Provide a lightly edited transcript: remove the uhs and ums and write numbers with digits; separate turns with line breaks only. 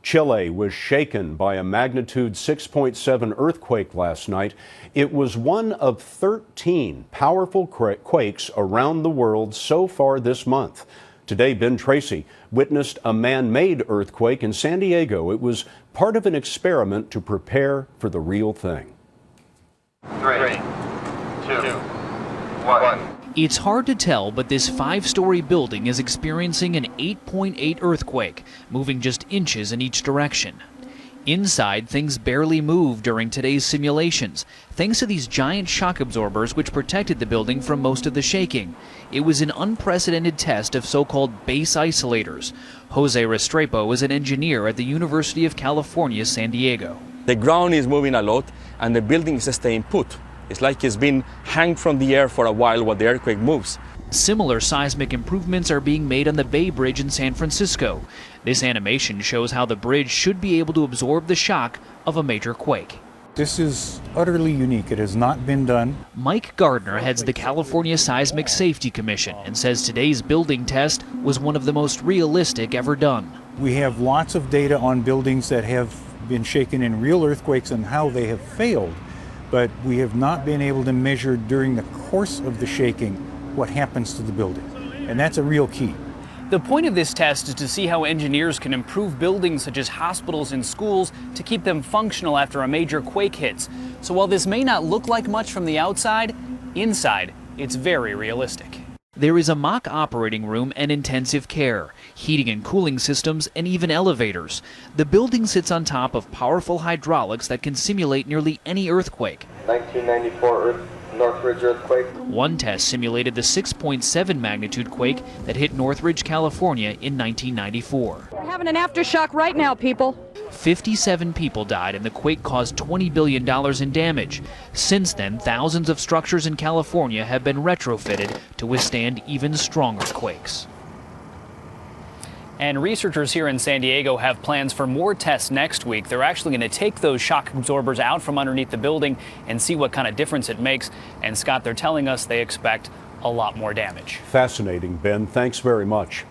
Chile was shaken by a magnitude 6.7 earthquake last night. It was one of 13 powerful quakes around the world so far this month. Today, Ben Tracy witnessed a man-made earthquake in San Diego. It was part of an experiment to prepare for the real thing.
3, 2, 1.
It's hard to tell, but this 5-story building is experiencing an 8.8 earthquake, moving just inches in each direction. Inside, things barely moved during today's simulations, thanks to these giant shock absorbers which protected the building from most of the shaking. It was an unprecedented test of so-called base isolators. Jose Restrepo is an engineer at the University of California, San Diego.
The ground is moving a lot and the building is staying put. It's like it's been hung from the air for a while the earthquake moves.
Similar seismic improvements are being made on the Bay Bridge in San Francisco. This animation shows how the bridge should be able to absorb the shock of a major quake.
This is utterly unique. It has not been done.
Mike Gardner heads the California Seismic Safety Commission and says today's building test was one of the most realistic ever done.
We have lots of data on buildings that have been shaken in real earthquakes and how they have failed, but we have not been able to measure during the course of the shaking what happens to the building, and that's a real key.
The point of this test is to see how engineers can improve buildings such as hospitals and schools to keep them functional after a major quake hits. So while this may not look like much from the outside, inside it's very realistic.
There is a mock operating room and intensive care, heating and cooling systems, and even elevators. The building sits on top of powerful hydraulics that can simulate nearly any earthquake.
1994 Northridge earthquake.
One test simulated the 6.7 magnitude quake that hit Northridge, California in 1994.
We're having an aftershock right now, people.
57 people died and the quake caused $20 billion in damage. Since then, thousands of structures in California have been retrofitted to withstand even stronger quakes.
And researchers here in San Diego have plans for more tests next week. They're actually going to take those shock absorbers out from underneath the building and see what kind of difference it makes. And Scott, they're telling us they expect a lot more damage.
Fascinating, Ben. Thanks very much.